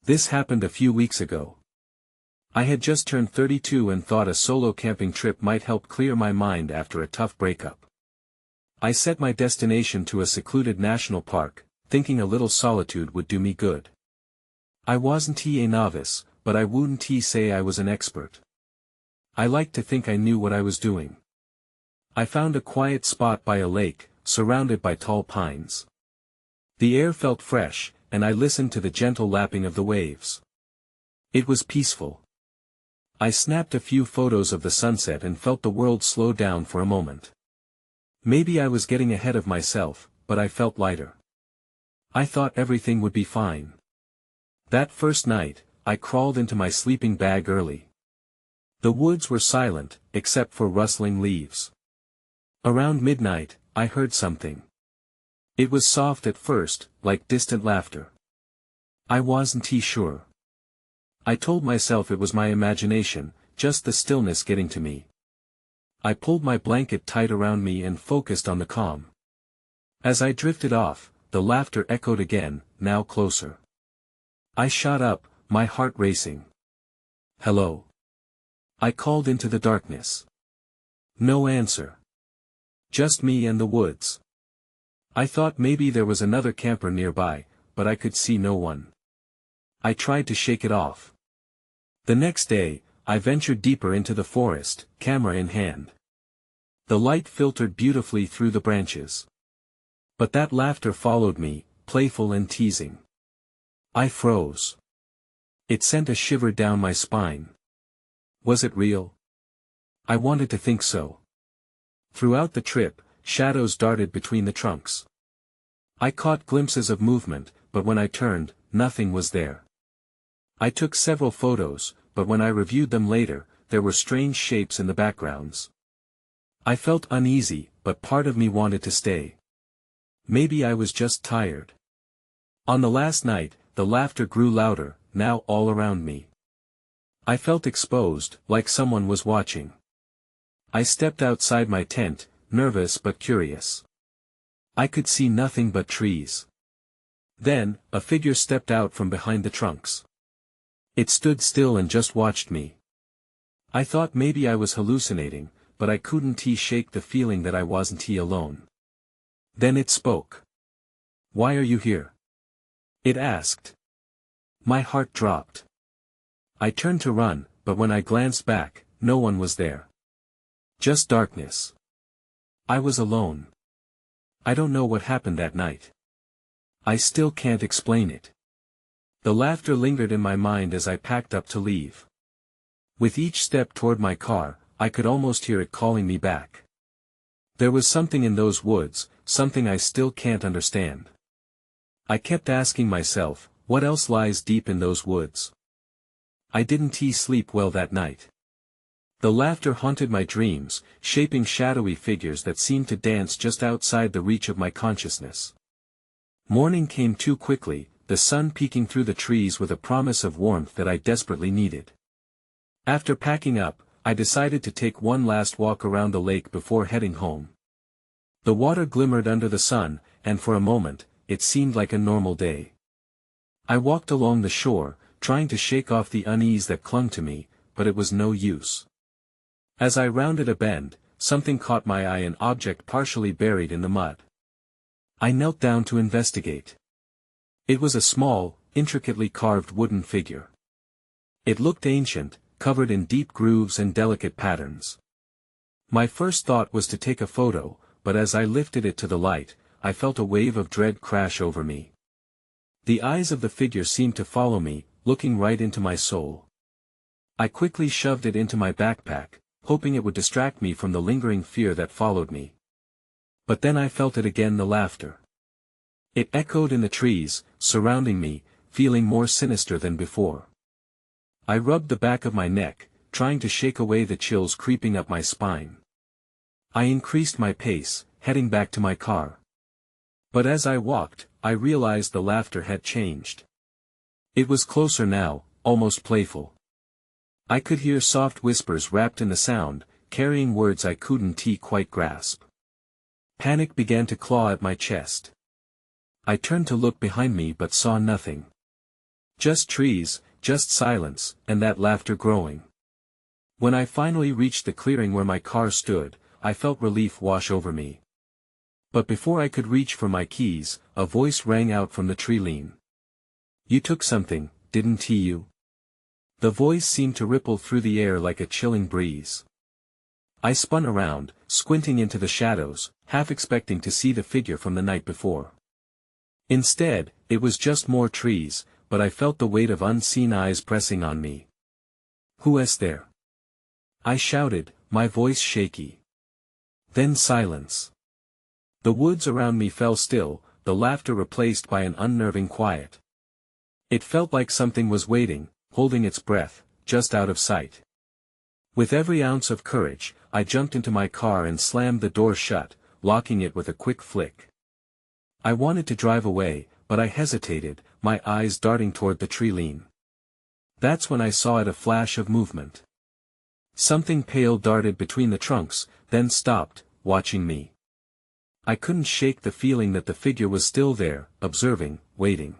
This happened a few weeks ago. I had just turned 32 and thought a solo camping trip might help clear my mind after a tough breakup. I set my destination to a secluded national park, thinking a little solitude would do me good. I wasn't a novice, but I wouldn't say I was an expert. I liked to think I knew what I was doing. I found a quiet spot by a lake, surrounded by tall pines. The air felt fresh, and I listened to the gentle lapping of the waves. It was peaceful. I snapped a few photos of the sunset and felt the world slow down for a moment. Maybe I was getting ahead of myself, but I felt lighter. I thought everything would be fine. That first night, I crawled into my sleeping bag early. The woods were silent, except for rustling leaves. Around midnight, I heard something. It was soft at first, like distant laughter. I wasn't sure. I told myself it was my imagination, just the stillness getting to me. I pulled my blanket tight around me and focused on the calm. As I drifted off, the laughter echoed again, now closer. I shot up, my heart racing. "Hello?" I called into the darkness. No answer. Just me and the woods. I thought maybe there was another camper nearby, but I could see no one. I tried to shake it off. The next day, I ventured deeper into the forest, camera in hand. The light filtered beautifully through the branches. But that laughter followed me, playful and teasing. I froze. It sent a shiver down my spine. Was it real? I wanted to think so. Throughout the trip, shadows darted between the trunks. I caught glimpses of movement, but when I turned, nothing was there. I took several photos, but when I reviewed them later, there were strange shapes in the backgrounds. I felt uneasy, but part of me wanted to stay. Maybe I was just tired. On the last night, the laughter grew louder, now all around me. I felt exposed, like someone was watching. I stepped outside my tent, nervous but curious. I could see nothing but trees. Then, a figure stepped out from behind the trunks. It stood still and just watched me. I thought maybe I was hallucinating, but I couldn't shake the feeling that I wasn't alone. Then it spoke. "Why are you here?" it asked. My heart dropped. I turned to run, but when I glanced back, no one was there. Just darkness. I was alone. I don't know what happened that night. I still can't explain it. The laughter lingered in my mind as I packed up to leave. With each step toward my car, I could almost hear it calling me back. There was something in those woods, something I still can't understand. I kept asking myself, what else lies deep in those woods? I didn't sleep well that night. The laughter haunted my dreams, shaping shadowy figures that seemed to dance just outside the reach of my consciousness. Morning came too quickly, the sun peeking through the trees with a promise of warmth that I desperately needed. After packing up, I decided to take one last walk around the lake before heading home. The water glimmered under the sun, and for a moment, it seemed like a normal day. I walked along the shore, trying to shake off the unease that clung to me, but it was no use. As I rounded a bend, something caught my eye, an object partially buried in the mud. I knelt down to investigate. It was a small, intricately carved wooden figure. It looked ancient, covered in deep grooves and delicate patterns. My first thought was to take a photo, but as I lifted it to the light, I felt a wave of dread crash over me. The eyes of the figure seemed to follow me, looking right into my soul. I quickly shoved it into my backpack, hoping it would distract me from the lingering fear that followed me. But then I felt it again, the laughter. It echoed in the trees, surrounding me, feeling more sinister than before. I rubbed the back of my neck, trying to shake away the chills creeping up my spine. I increased my pace, heading back to my car. But as I walked, I realized the laughter had changed. It was closer now, almost playful. I could hear soft whispers wrapped in the sound, carrying words I couldn't quite grasp. Panic began to claw at my chest. I turned to look behind me but saw nothing. Just trees, just silence, and that laughter growing. When I finally reached the clearing where my car stood, I felt relief wash over me. But before I could reach for my keys, a voice rang out from the tree line. "You took something, didn't you?" The voice seemed to ripple through the air like a chilling breeze. I spun around, squinting into the shadows, half expecting to see the figure from the night before. Instead, it was just more trees, but I felt the weight of unseen eyes pressing on me. "Who is there?" I shouted, my voice shaky. Then silence. The woods around me fell still, the laughter replaced by an unnerving quiet. It felt like something was waiting, holding its breath, just out of sight. With every ounce of courage, I jumped into my car and slammed the door shut, locking it with a quick flick. I wanted to drive away, but I hesitated, my eyes darting toward the tree line. That's when I saw it, a flash of movement. Something pale darted between the trunks, then stopped, watching me. I couldn't shake the feeling that the figure was still there, observing, waiting.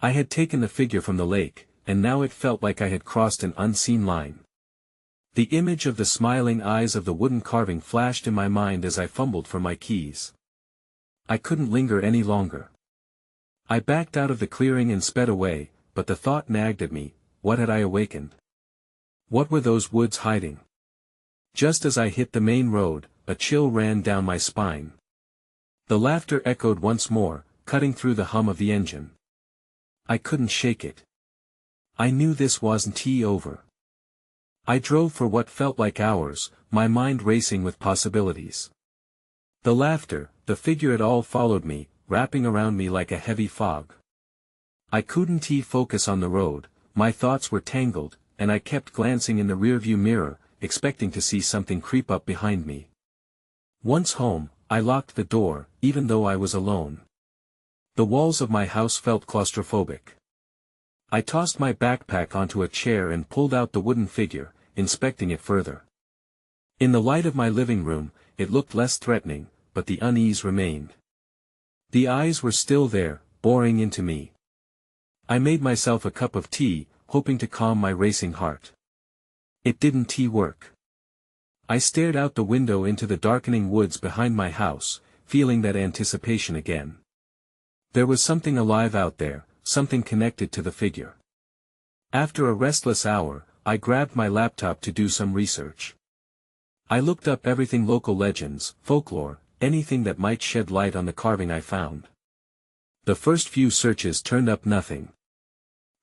I had taken the figure from the lake, and now it felt like I had crossed an unseen line. The image of the smiling eyes of the wooden carving flashed in my mind as I fumbled for my keys. I couldn't linger any longer. I backed out of the clearing and sped away, but the thought nagged at me, what had I awakened? What were those woods hiding? Just as I hit the main road, a chill ran down my spine. The laughter echoed once more, cutting through the hum of the engine. I couldn't shake it. I knew this wasn't over. I drove for what felt like hours, my mind racing with possibilities. The laughter, the figure, it all followed me, wrapping around me like a heavy fog. I couldn't focus on the road, my thoughts were tangled, and I kept glancing in the rearview mirror, expecting to see something creep up behind me. Once home, I locked the door, even though I was alone. The walls of my house felt claustrophobic. I tossed my backpack onto a chair and pulled out the wooden figure, inspecting it further. In the light of my living room, it looked less threatening, but the unease remained. The eyes were still there, boring into me. I made myself a cup of tea, hoping to calm my racing heart. It didn't work. I stared out the window into the darkening woods behind my house, feeling that anticipation again. There was something alive out there, something connected to the figure. After a restless hour, I grabbed my laptop to do some research. I looked up everything: local legends, folklore, anything that might shed light on the carving I found. The first few searches turned up nothing.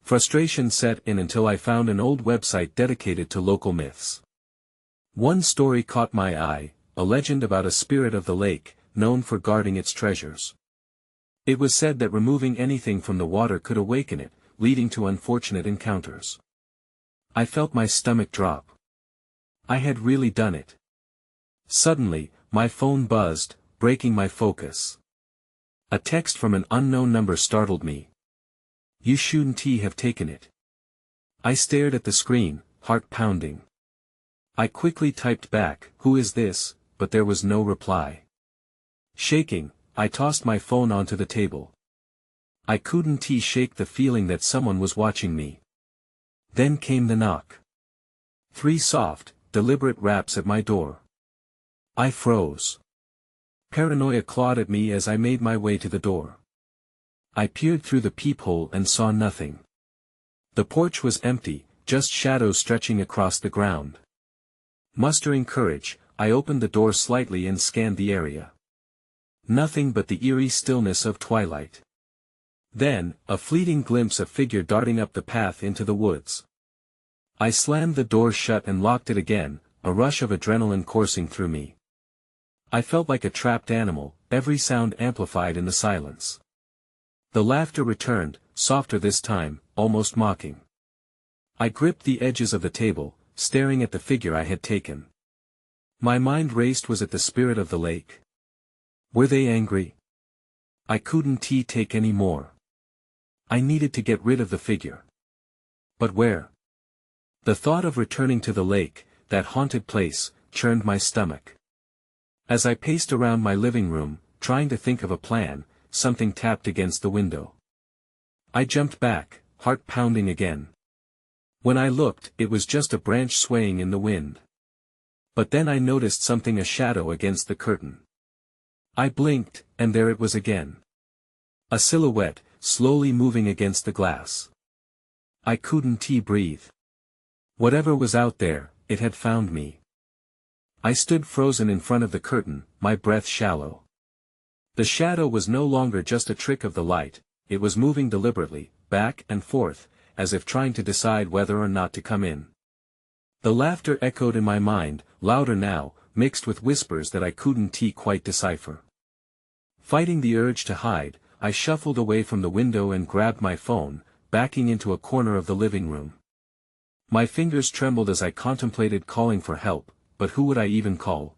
Frustration set in until I found an old website dedicated to local myths. One story caught my eye, a legend about a spirit of the lake, known for guarding its treasures. It was said that removing anything from the water could awaken it, leading to unfortunate encounters. I felt my stomach drop. I had really done it. Suddenly, my phone buzzed, breaking my focus. A text from an unknown number startled me. "You shouldn't have taken it." I stared at the screen, heart pounding. I quickly typed back, "Who is this?" but there was no reply. Shaking, I tossed my phone onto the table. I couldn't shake the feeling that someone was watching me. Then came the knock. 3 soft, deliberate raps at my door. I froze. Paranoia clawed at me as I made my way to the door. I peered through the peephole and saw nothing. The porch was empty, just shadows stretching across the ground. Mustering courage, I opened the door slightly and scanned the area. Nothing but the eerie stillness of twilight. Then, a fleeting glimpse of a figure darting up the path into the woods. I slammed the door shut and locked it again, a rush of adrenaline coursing through me. I felt like a trapped animal, every sound amplified in the silence. The laughter returned, softer this time, almost mocking. I gripped the edges of the table, staring at the figure I had taken. My mind raced. Was it the spirit of the lake? Were they angry? I couldn't take any more. I needed to get rid of the figure. But where? The thought of returning to the lake, that haunted place, churned my stomach. As I paced around my living room, trying to think of a plan, something tapped against the window. I jumped back, heart pounding again. When I looked, it was just a branch swaying in the wind. But then I noticed something, a shadow against the curtain. I blinked, and there it was again. A silhouette, slowly moving against the glass. I couldn't breathe. Whatever was out there, it had found me. I stood frozen in front of the curtain, my breath shallow. The shadow was no longer just a trick of the light, it was moving deliberately, back and forth, as if trying to decide whether or not to come in. The laughter echoed in my mind, louder now, mixed with whispers that I couldn't quite decipher. Fighting the urge to hide, I shuffled away from the window and grabbed my phone, backing into a corner of the living room. My fingers trembled as I contemplated calling for help, but who would I even call?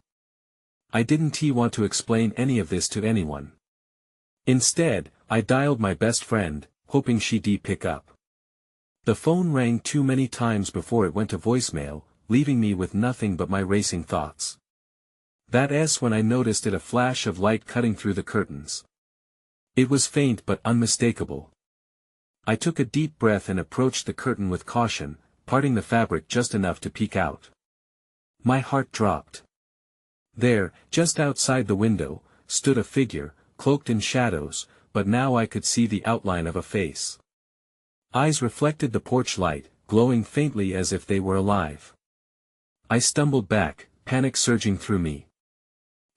I didn't want to explain any of this to anyone. Instead, I dialed my best friend, hoping she'd pick up. The phone rang too many times before it went to voicemail, leaving me with nothing but my racing thoughts. That's when I noticed a flash of light cutting through the curtains. It was faint but unmistakable. I took a deep breath and approached the curtain with caution, parting the fabric just enough to peek out. My heart dropped. There, just outside the window, stood a figure, cloaked in shadows, but now I could see the outline of a face. Eyes reflected the porch light, glowing faintly as if they were alive. I stumbled back, panic surging through me.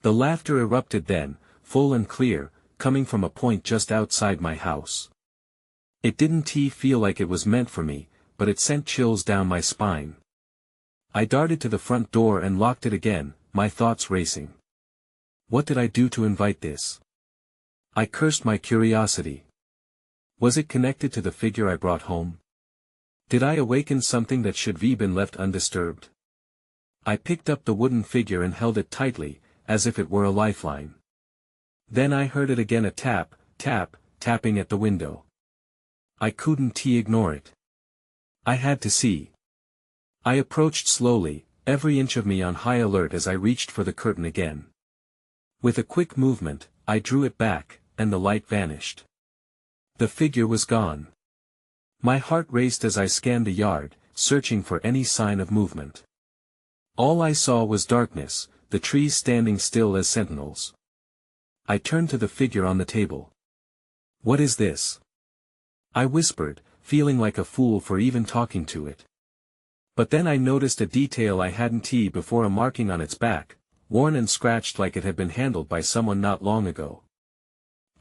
The laughter erupted then, full and clear, coming from a point just outside my house. It didn't feel like it was meant for me, but it sent chills down my spine. I darted to the front door and locked it again, my thoughts racing. What did I do to invite this? I cursed my curiosity. Was it connected to the figure I brought home? Did I awaken something that should have been left undisturbed? I picked up the wooden figure and held it tightly, as if it were a lifeline. Then I heard it again, a tap, tap, tapping at the window. I couldn't ignore it. I had to see. I approached slowly, every inch of me on high alert as I reached for the curtain again. With a quick movement, I drew it back, and the light vanished. The figure was gone. My heart raced as I scanned the yard, searching for any sign of movement. All I saw was darkness, the trees standing still as sentinels. I turned to the figure on the table. "What is this?" I whispered, feeling like a fool for even talking to it. But then I noticed a detail I hadn't before, a marking on its back, worn and scratched like it had been handled by someone not long ago.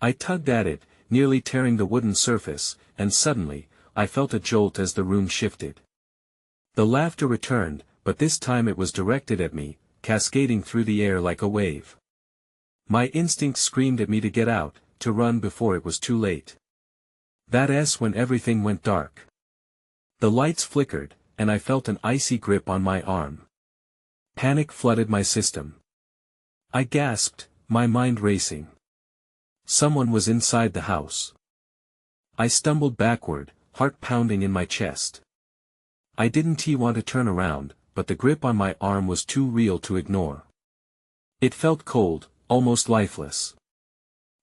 I tugged at it, nearly tearing the wooden surface, and suddenly, I felt a jolt as the room shifted. The laughter returned, but this time it was directed at me, cascading through the air like a wave. My instinct screamed at me to get out, to run before it was too late. That's when everything went dark. The lights flickered, and I felt an icy grip on my arm. Panic flooded my system. I gasped, my mind racing. Someone was inside the house. I stumbled backward, heart pounding in my chest. I didn't want to turn around, but the grip on my arm was too real to ignore. It felt cold, almost lifeless.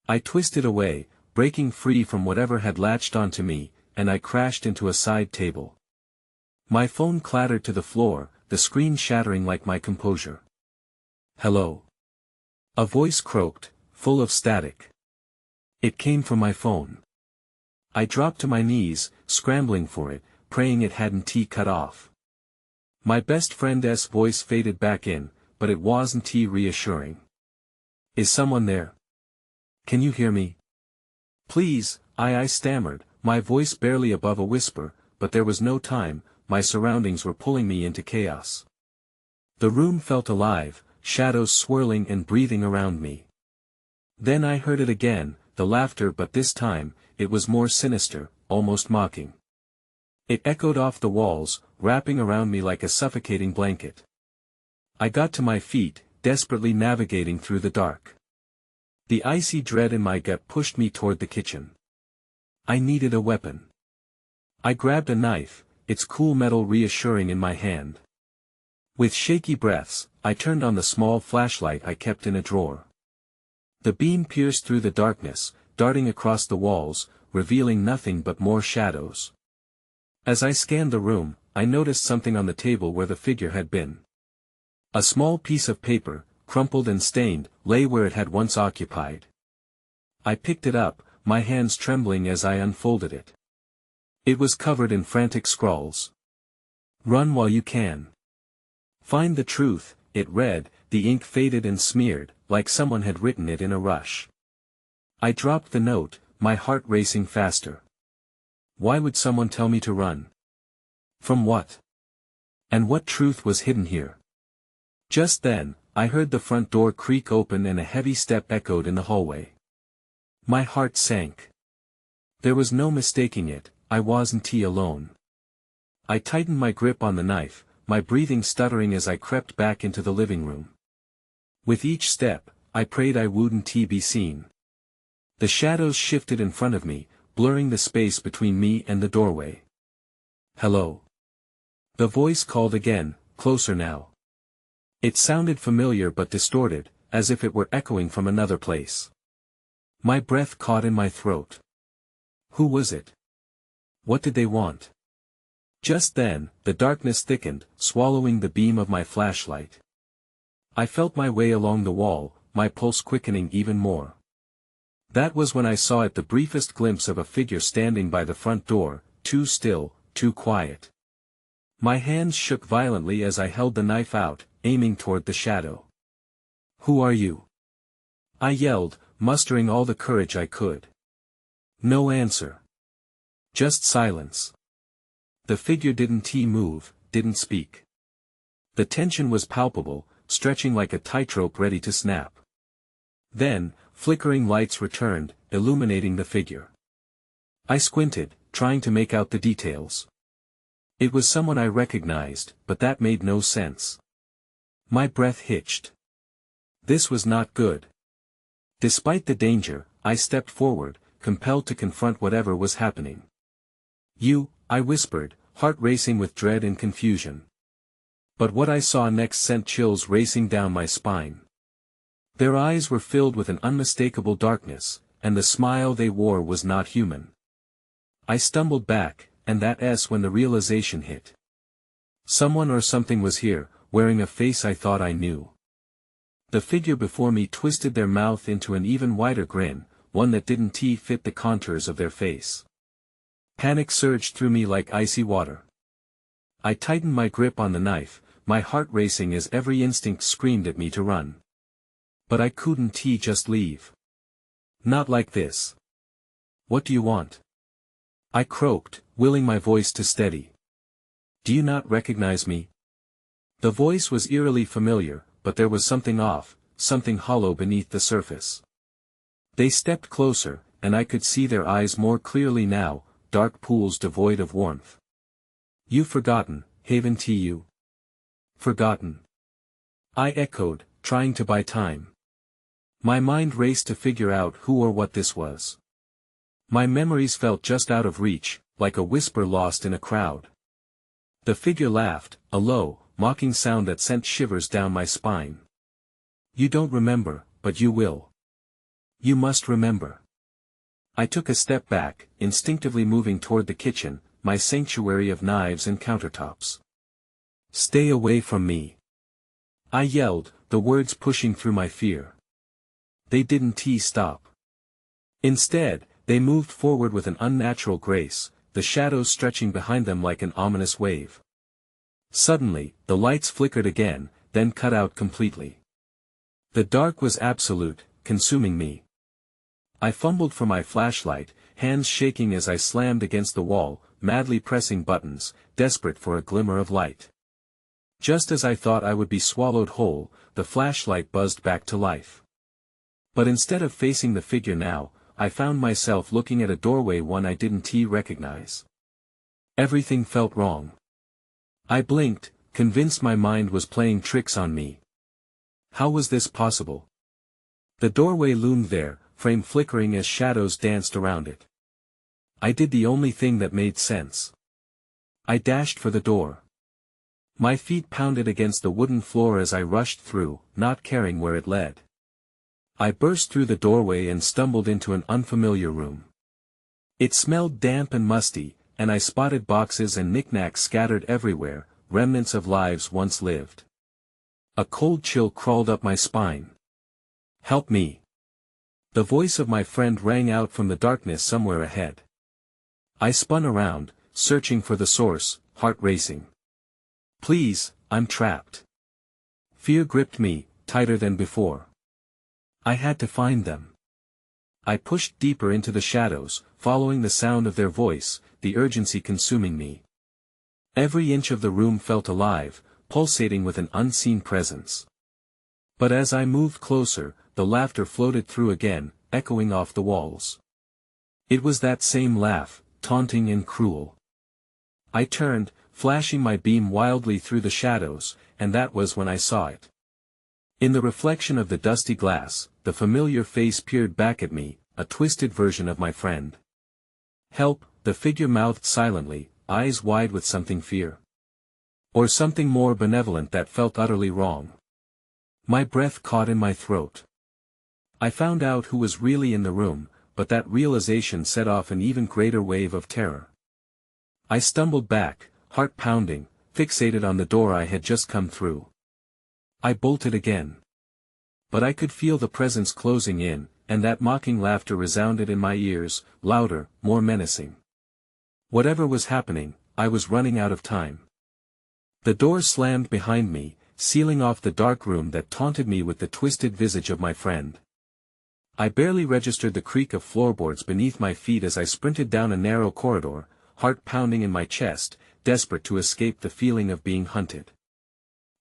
I twisted away, breaking free from whatever had latched onto me, and I crashed into a side table. My phone clattered to the floor, the screen shattering like my composure. "Hello?" A voice croaked, full of static. It came from my phone. I dropped to my knees, scrambling for it, praying it hadn't cut off. My best friend's voice faded back in, but it wasn't reassuring. "Is someone there? Can you hear me? Please," I stammered, my voice barely above a whisper, but there was no time, my surroundings were pulling me into chaos. The room felt alive, shadows swirling and breathing around me. Then I heard it again, the laughter, but this time, it was more sinister, almost mocking. It echoed off the walls, wrapping around me like a suffocating blanket. I got to my feet, desperately navigating through the dark. The icy dread in my gut pushed me toward the kitchen. I needed a weapon. I grabbed a knife, its cool metal reassuring in my hand. With shaky breaths, I turned on the small flashlight I kept in a drawer. The beam pierced through the darkness, darting across the walls, revealing nothing but more shadows. As I scanned the room, I noticed something on the table where the figure had been. A small piece of paper, crumpled and stained, lay where it had once occupied. I picked it up, my hands trembling as I unfolded it. It was covered in frantic scrawls. "Run while you can. Find the truth," it read, the ink faded and smeared, like someone had written it in a rush. I dropped the note, my heart racing faster. Why would someone tell me to run? From what? And what truth was hidden here? Just then, I heard the front door creak open and a heavy step echoed in the hallway. My heart sank. There was no mistaking it, I wasn't alone. I tightened my grip on the knife, my breathing stuttering as I crept back into the living room. With each step, I prayed I wouldn't be seen. The shadows shifted in front of me, blurring the space between me and the doorway. "Hello." The voice called again, closer now. It sounded familiar but distorted, as if it were echoing from another place. My breath caught in my throat. Who was it? What did they want? Just then, the darkness thickened, swallowing the beam of my flashlight. I felt my way along the wall, my pulse quickening even more. That was when I saw it, the briefest glimpse of a figure standing by the front door, too still, too quiet. My hands shook violently as I held the knife out, aiming toward the shadow. "Who are you?" I yelled, mustering all the courage I could. No answer. Just silence. The figure didn't move, didn't speak. The tension was palpable, stretching like a tightrope ready to snap. Then, flickering lights returned, illuminating the figure. I squinted, trying to make out the details. It was someone I recognized, but that made no sense. My breath hitched. This was not good. Despite the danger, I stepped forward, compelled to confront whatever was happening. "You," I whispered, heart racing with dread and confusion. But what I saw next sent chills racing down my spine. Their eyes were filled with an unmistakable darkness, and the smile they wore was not human. I stumbled back, and that's when the realization hit. Someone or something was here, wearing a face I thought I knew. The figure before me twisted their mouth into an even wider grin, one that didn't fit the contours of their face. Panic surged through me like icy water. I tightened my grip on the knife, my heart racing as every instinct screamed at me to run. But I couldn't just leave. Not like this. "What do you want?" I croaked, willing my voice to steady. "Do you not recognize me?" The voice was eerily familiar, but there was something off, something hollow beneath the surface. They stepped closer, and I could see their eyes more clearly now, dark pools devoid of warmth. "You've forgotten, haven't you?" "Forgotten?" I echoed, trying to buy time. My mind raced to figure out who or what this was. My memories felt just out of reach, like a whisper lost in a crowd. The figure laughed, a low, mocking sound that sent shivers down my spine. "You don't remember, but you will. You must remember." I took a step back, instinctively moving toward the kitchen, my sanctuary of knives and countertops. "Stay away from me!" I yelled, the words pushing through my fear. They didn't stop. Instead, they moved forward with an unnatural grace, the shadows stretching behind them like an ominous wave. Suddenly, the lights flickered again, then cut out completely. The dark was absolute, consuming me. I fumbled for my flashlight, hands shaking as I slammed against the wall, madly pressing buttons, desperate for a glimmer of light. Just as I thought I would be swallowed whole, the flashlight buzzed back to life. But instead of facing the figure now, I found myself looking at a doorway, one I didn't recognize. Everything felt wrong. I blinked, convinced my mind was playing tricks on me. How was this possible? The doorway loomed there, frame flickering as shadows danced around it. I did the only thing that made sense. I dashed for the door. My feet pounded against the wooden floor as I rushed through, not caring where it led. I burst through the doorway and stumbled into an unfamiliar room. It smelled damp and musty, and I spotted boxes and knickknacks scattered everywhere, remnants of lives once lived. A cold chill crawled up my spine. "Help me!" The voice of my friend rang out from the darkness somewhere ahead. I spun around, searching for the source, heart racing. "Please, I'm trapped." Fear gripped me, tighter than before. I had to find them. I pushed deeper into the shadows, following the sound of their voice, the urgency consuming me. Every inch of the room felt alive, pulsating with an unseen presence. But as I moved closer, the laughter floated through again, echoing off the walls. It was that same laugh, taunting and cruel. I turned, flashing my beam wildly through the shadows, and that was when I saw it. In the reflection of the dusty glass, the familiar face peered back at me, a twisted version of my friend. "Help," the figure mouthed silently, eyes wide with something fear. Or something more benevolent that felt utterly wrong. My breath caught in my throat. I found out who was really in the room, but that realization set off an even greater wave of terror. I stumbled back, heart pounding, fixated on the door I had just come through. I bolted again. But I could feel the presence closing in, and that mocking laughter resounded in my ears, louder, more menacing. Whatever was happening, I was running out of time. The door slammed behind me, sealing off the dark room that taunted me with the twisted visage of my friend. I barely registered the creak of floorboards beneath my feet as I sprinted down a narrow corridor, heart pounding in my chest, desperate to escape the feeling of being hunted.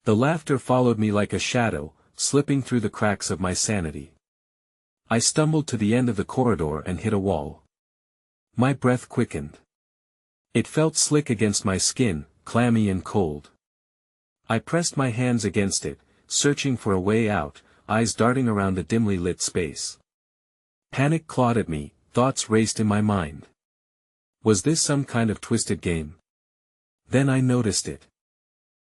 The laughter followed me like a shadow, slipping through the cracks of my sanity. I stumbled to the end of the corridor and hit a wall. My breath quickened. It felt slick against my skin, clammy and cold. I pressed my hands against it, searching for a way out, eyes darting around the dimly lit space. Panic clawed at me, thoughts raced in my mind. Was this some kind of twisted game? Then I noticed it.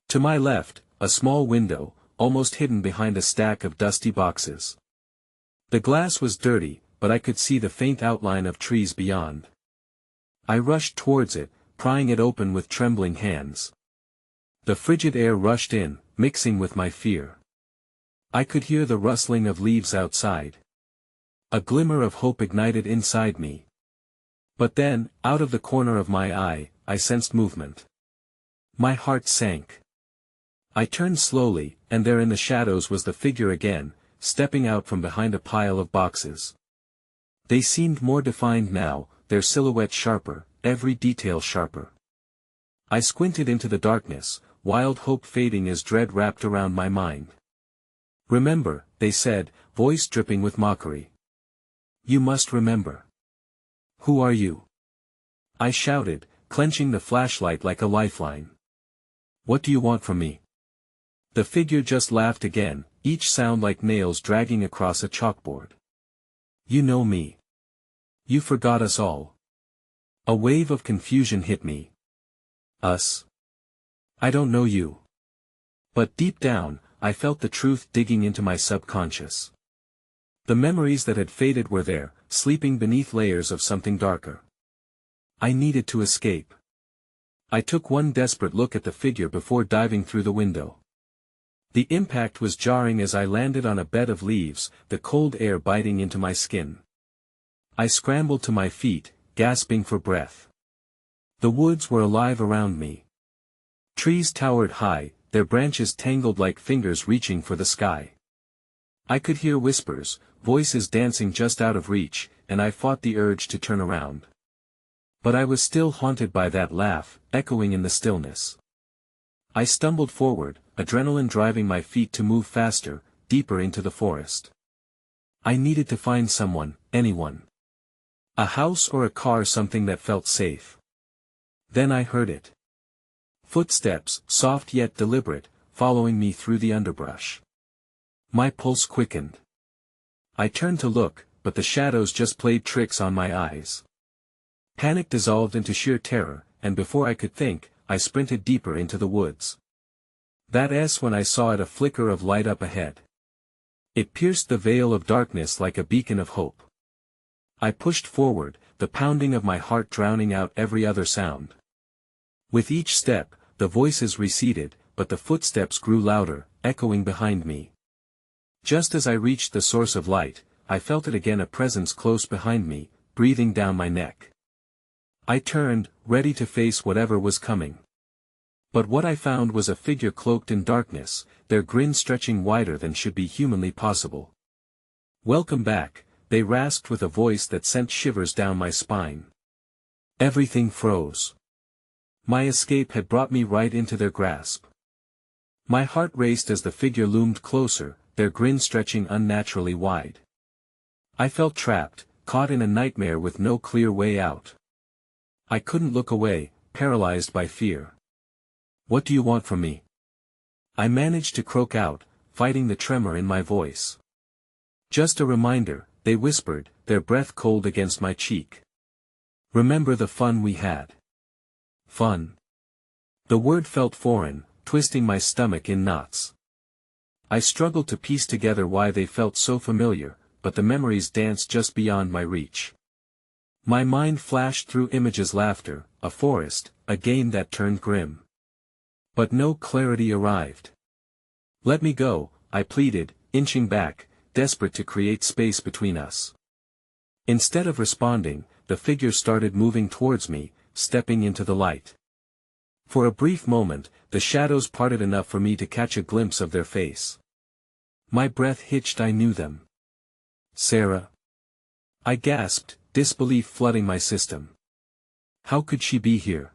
To my left, a small window, almost hidden behind a stack of dusty boxes. The glass was dirty, but I could see the faint outline of trees beyond. I rushed towards it, prying it open with trembling hands. The frigid air rushed in, mixing with my fear. I could hear the rustling of leaves outside. A glimmer of hope ignited inside me. But then, out of the corner of my eye, I sensed movement. My heart sank. I turned slowly, and there in the shadows was the figure again, stepping out from behind a pile of boxes. They seemed more defined now, their silhouette sharper, every detail sharper. I squinted into the darkness, wild hope fading as dread wrapped around my mind. "Remember," they said, voice dripping with mockery. "You must remember." "Who are you?" I shouted, clenching the flashlight like a lifeline. "What do you want from me?" The figure just laughed again, each sound like nails dragging across a chalkboard. "You know me. You forgot us all." A wave of confusion hit me. "Us? I don't know you." But deep down, I felt the truth digging into my subconscious. The memories that had faded were there, sleeping beneath layers of something darker. I needed to escape. I took one desperate look at the figure before diving through the window. The impact was jarring as I landed on a bed of leaves, the cold air biting into my skin. I scrambled to my feet, gasping for breath. The woods were alive around me. Trees towered high, their branches tangled like fingers reaching for the sky. I could hear whispers, voices dancing just out of reach, and I fought the urge to turn around. But I was still haunted by that laugh, echoing in the stillness. I stumbled forward, adrenaline driving my feet to move faster, deeper into the forest. I needed to find someone, anyone. A house or a car, something that felt safe. Then I heard it. Footsteps, soft yet deliberate, following me through the underbrush. My pulse quickened. I turned to look, but the shadows just played tricks on my eyes. Panic dissolved into sheer terror, and before I could think, I sprinted deeper into the woods. That's when I saw it, a flicker of light up ahead. It pierced the veil of darkness like a beacon of hope. I pushed forward, the pounding of my heart drowning out every other sound. With each step, the voices receded, but the footsteps grew louder, echoing behind me. Just as I reached the source of light, I felt it again, a presence close behind me, breathing down my neck. I turned, ready to face whatever was coming. But what I found was a figure cloaked in darkness, their grin stretching wider than should be humanly possible. "Welcome back," they rasped with a voice that sent shivers down my spine. Everything froze. My escape had brought me right into their grasp. My heart raced as the figure loomed closer, their grin stretching unnaturally wide. I felt trapped, caught in a nightmare with no clear way out. I couldn't look away, paralyzed by fear. "What do you want from me?" I managed to croak out, fighting the tremor in my voice. "Just a reminder," they whispered, their breath cold against my cheek. "Remember the fun we had." Fun. The word felt foreign, twisting my stomach in knots. I struggled to piece together why they felt so familiar, but the memories danced just beyond my reach. My mind flashed through images: laughter, a forest, a game that turned grim. But no clarity arrived. "Let me go," I pleaded, inching back, desperate to create space between us. Instead of responding, the figure started moving towards me, stepping into the light. For a brief moment, the shadows parted enough for me to catch a glimpse of their face. My breath hitched. I knew them. "Sarah?" I gasped, disbelief flooding my system. How could she be here?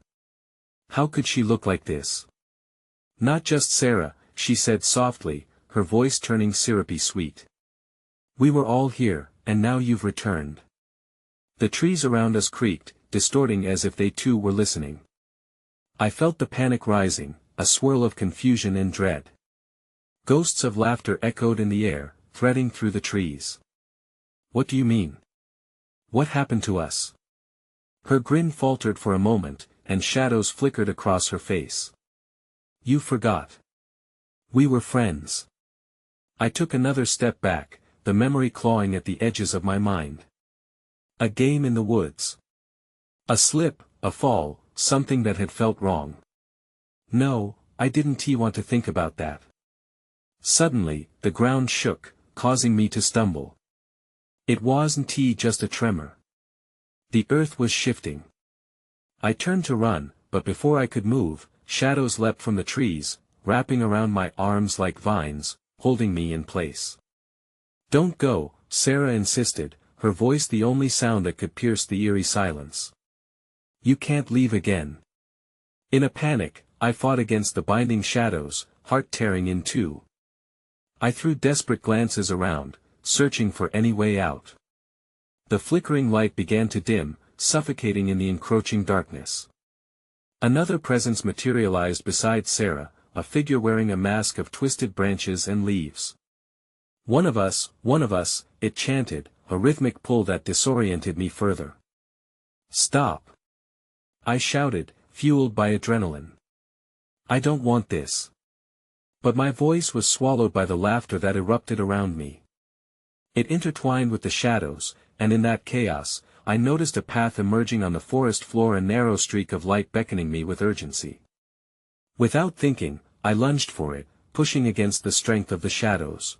How could she look like this? "Not just Sarah," she said softly, her voice turning syrupy sweet. "We were all here, and now you've returned." The trees around us creaked, distorting as if they too were listening. I felt the panic rising, a swirl of confusion and dread. Ghosts of laughter echoed in the air, threading through the trees. "What do you mean? What happened to us?" Her grin faltered for a moment, and shadows flickered across her face. "You forgot. We were friends." I took another step back, the memory clawing at the edges of my mind. A game in the woods. A slip, a fall, something that had felt wrong. No, I didn't want to think about that. Suddenly, the ground shook, causing me to stumble. It wasn't just a tremor. The earth was shifting. I turned to run, but before I could move, shadows leapt from the trees, wrapping around my arms like vines, holding me in place. "Don't go," Sarah insisted, her voice the only sound that could pierce the eerie silence. "You can't leave again." In a panic, I fought against the binding shadows, heart tearing in two. I threw desperate glances around, searching for any way out. The flickering light began to dim, suffocating in the encroaching darkness. Another presence materialized beside Sarah, a figure wearing a mask of twisted branches and leaves. One of us," it chanted, a rhythmic pull that disoriented me further. "Stop!" I shouted, fueled by adrenaline. "I don't want this." But my voice was swallowed by the laughter that erupted around me. It intertwined with the shadows, and in that chaos, I noticed a path emerging on the forest floor, a narrow streak of light beckoning me with urgency. Without thinking, I lunged for it, pushing against the strength of the shadows.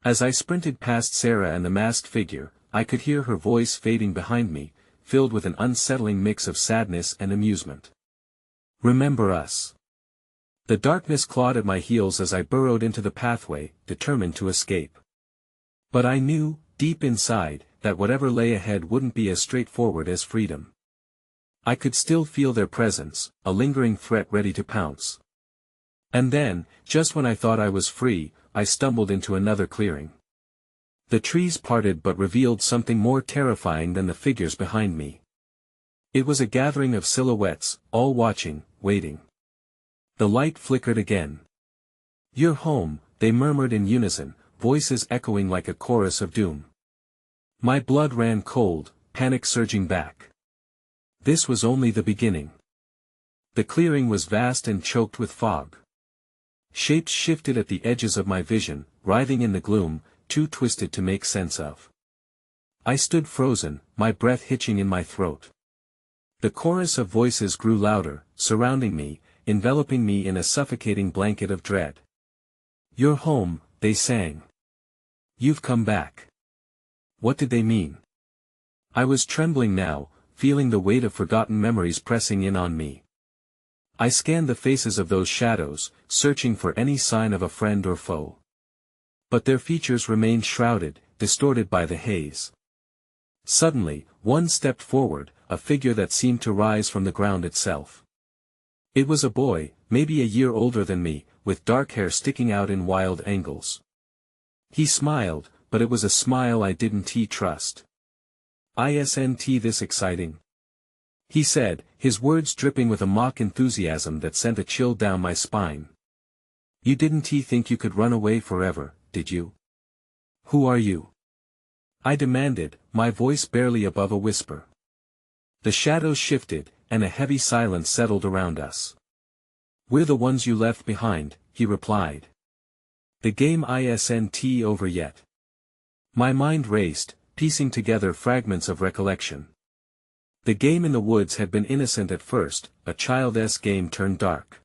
As I sprinted past Sarah and the masked figure, I could hear her voice fading behind me, filled with an unsettling mix of sadness and amusement. "Remember us." The darkness clawed at my heels as I burrowed into the pathway, determined to escape. But I knew, deep inside, that whatever lay ahead wouldn't be as straightforward as freedom. I could still feel their presence, a lingering threat ready to pounce. And then, just when I thought I was free, I stumbled into another clearing. The trees parted but revealed something more terrifying than the figures behind me. It was a gathering of silhouettes, all watching, waiting. The light flickered again. "You're home," they murmured in unison, voices echoing like a chorus of doom. My blood ran cold, panic surging back. This was only the beginning. The clearing was vast and choked with fog. Shapes shifted at the edges of my vision, writhing in the gloom, too twisted to make sense of. I stood frozen, my breath hitching in my throat. The chorus of voices grew louder, surrounding me, enveloping me in a suffocating blanket of dread. "You're home," they sang. "You've come back." What did they mean? I was trembling now, feeling the weight of forgotten memories pressing in on me. I scanned the faces of those shadows, searching for any sign of a friend or foe. But their features remained shrouded, distorted by the haze. Suddenly, one stepped forward, a figure that seemed to rise from the ground itself. It was a boy, maybe a year older than me, with dark hair sticking out in wild angles. He smiled, but it was a smile I didn't trust. "Isn't this exciting?" he said, his words dripping with a mock enthusiasm that sent a chill down my spine. "You didn't think you could run away forever, did you? Who are you?" I demanded, my voice barely above a whisper. The shadows shifted, and a heavy silence settled around us. "We're the ones you left behind," he replied. "The game isn't over yet." My mind raced, piecing together fragments of recollection. The game in the woods had been innocent at first, a childish game turned dark.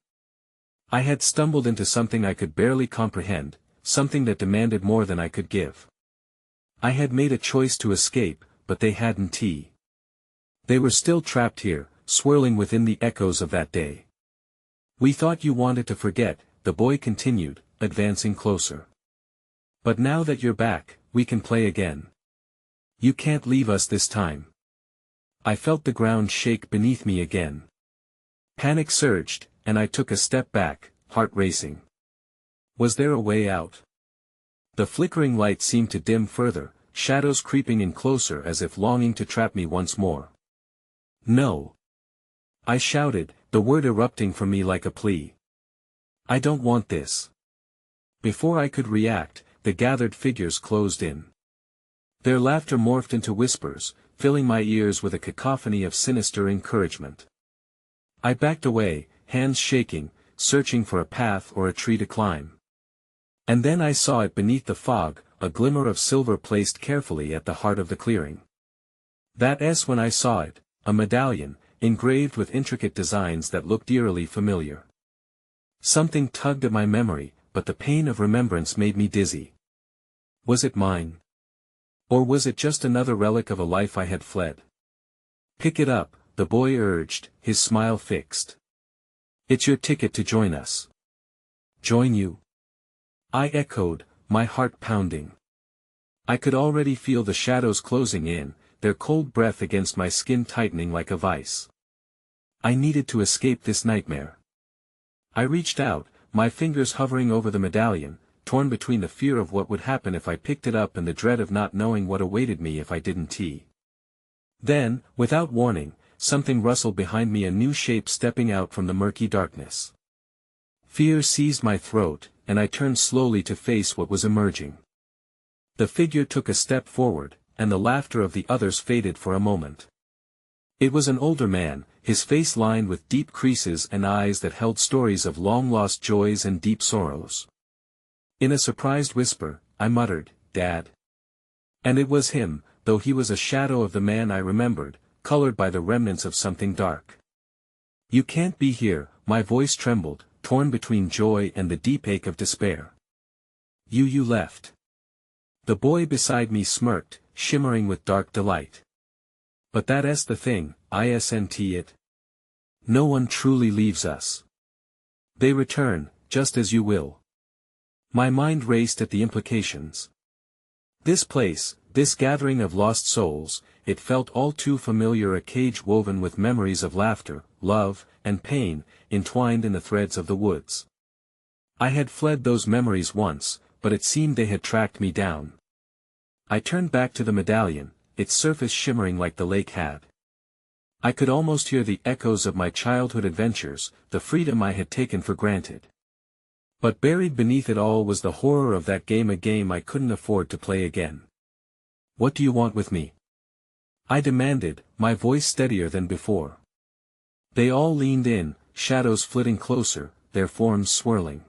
I had stumbled into something I could barely comprehend, something that demanded more than I could give. I had made a choice to escape, but they hadn't. They were still trapped here, swirling within the echoes of that day. "We thought you wanted to forget," the boy continued, advancing closer. "But now that you're back, we can play again. You can't leave us this time." I felt the ground shake beneath me again. Panic surged, and I took a step back, heart racing. Was there a way out? The flickering light seemed to dim further, shadows creeping in closer as if longing to trap me once more. "No!" I shouted, the word erupting from me like a plea. "I don't want this." Before I could react, the gathered figures closed in. Their laughter morphed into whispers, filling my ears with a cacophony of sinister encouragement. I backed away, hands shaking, searching for a path or a tree to climb. And then I saw it beneath the fog, a glimmer of silver placed carefully at the heart of the clearing. That's when I saw it, a medallion, engraved with intricate designs that looked eerily familiar. Something tugged at my memory, but the pain of remembrance made me dizzy. Was it mine? Or was it just another relic of a life I had fled? "Pick it up," the boy urged, his smile fixed. "It's your ticket to join us." "Join you?" I echoed, my heart pounding. I could already feel the shadows closing in, their cold breath against my skin tightening like a vice. I needed to escape this nightmare. I reached out, my fingers hovering over the medallion, torn between the fear of what would happen if I picked it up and the dread of not knowing what awaited me if I didn't. Then, without warning, something rustled behind me, a new shape stepping out from the murky darkness. Fear seized my throat, and I turned slowly to face what was emerging. The figure took a step forward, and the laughter of the others faded for a moment. It was an older man, his face lined with deep creases and eyes that held stories of long-lost joys and deep sorrows. In a surprised whisper, I muttered, "Dad." And it was him, though he was a shadow of the man I remembered, colored by the remnants of something dark. "You can't be here," my voice trembled, torn between joy and the deep ache of despair. You left." The boy beside me smirked, shimmering with dark delight. "But that's the thing, isn't it? No one truly leaves us. They return, just as you will." My mind raced at the implications. This place, this gathering of lost souls, it felt all too familiar, a cage woven with memories of laughter, love, and pain, entwined in the threads of the woods. I had fled those memories once, but it seemed they had tracked me down. I turned back to the medallion, its surface shimmering like the lake had. I could almost hear the echoes of my childhood adventures, the freedom I had taken for granted. But buried beneath it all was the horror of that game, a game I couldn't afford to play again. "What do you want with me?" I demanded, my voice steadier than before. They all leaned in, shadows flitting closer, their forms swirling.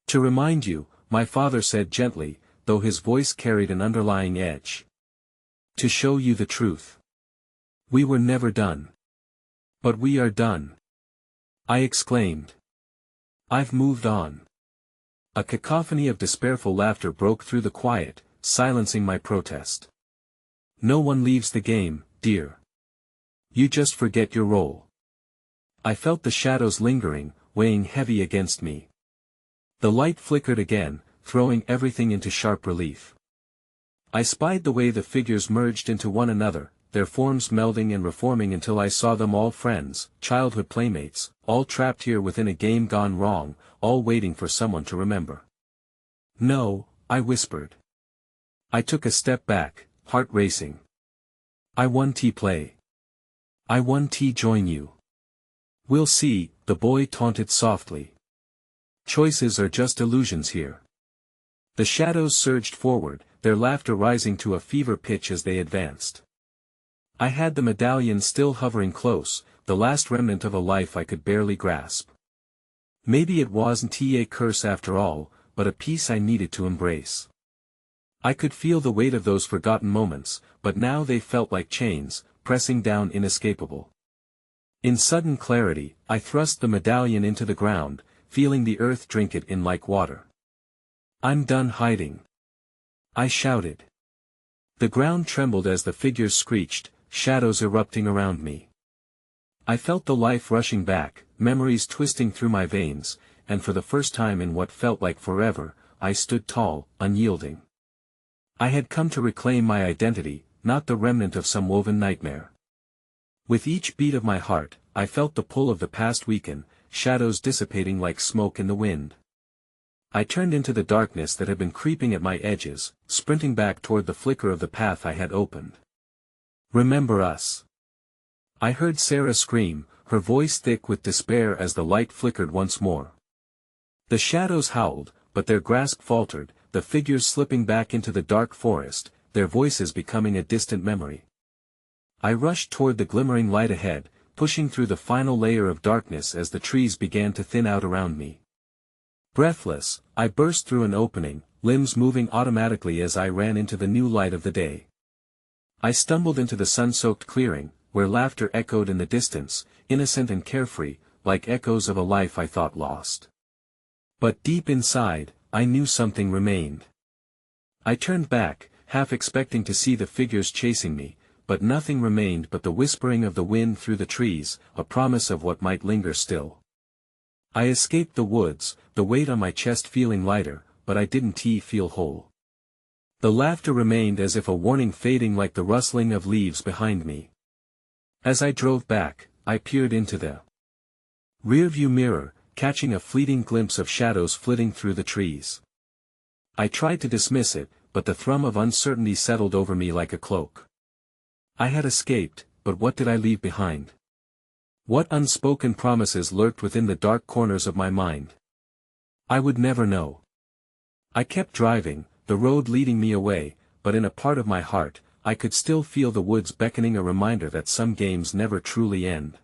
"To remind you," my father said gently, though his voice carried an underlying edge. To show you the truth. We were never done. But we are done. I exclaimed. I've moved on. A cacophony of despairful laughter broke through the quiet, silencing my protest. No one leaves the game, dear. You just forget your role. I felt the shadows lingering, weighing heavy against me. The light flickered again, throwing everything into sharp relief. I spied the way the figures merged into one another, their forms melding and reforming until I saw them all friends, childhood playmates, all trapped here within a game gone wrong, all waiting for someone to remember. No, I whispered. I took a step back, heart racing. I want to play. I want to join you. We'll see, the boy taunted softly. Choices are just illusions here. The shadows surged forward, their laughter rising to a fever pitch as they advanced. I had the medallion still hovering close, the last remnant of a life I could barely grasp. Maybe it wasn't a curse after all, but a piece I needed to embrace. I could feel the weight of those forgotten moments, but now they felt like chains, pressing down inescapable. In sudden clarity, I thrust the medallion into the ground, feeling the earth drink it in like water. I'm done hiding. I shouted. The ground trembled as the figures screeched, shadows erupting around me. I felt the life rushing back, memories twisting through my veins, and for the first time in what felt like forever, I stood tall, unyielding. I had come to reclaim my identity, not the remnant of some woven nightmare. With each beat of my heart, I felt the pull of the past weaken, shadows dissipating like smoke in the wind. I turned into the darkness that had been creeping at my edges, sprinting back toward the flicker of the path I had opened. Remember us. I heard Sarah scream, her voice thick with despair as the light flickered once more. The shadows howled, but their grasp faltered, the figures slipping back into the dark forest, their voices becoming a distant memory. I rushed toward the glimmering light ahead, pushing through the final layer of darkness as the trees began to thin out around me. Breathless, I burst through an opening, limbs moving automatically as I ran into the new light of the day. I stumbled into the sun-soaked clearing, where laughter echoed in the distance, innocent and carefree, like echoes of a life I thought lost. But deep inside, I knew something remained. I turned back, half expecting to see the figures chasing me, but nothing remained but the whispering of the wind through the trees, a promise of what might linger still. I escaped the woods, the weight on my chest feeling lighter, but I didn't feel whole. The laughter remained as if a warning fading like the rustling of leaves behind me. As I drove back, I peered into the rearview mirror, catching a fleeting glimpse of shadows flitting through the trees. I tried to dismiss it, but the thrum of uncertainty settled over me like a cloak. I had escaped, but what did I leave behind? What unspoken promises lurked within the dark corners of my mind? I would never know. I kept driving, the road leading me away, but in a part of my heart, I could still feel the woods beckoning, a reminder that some games never truly end.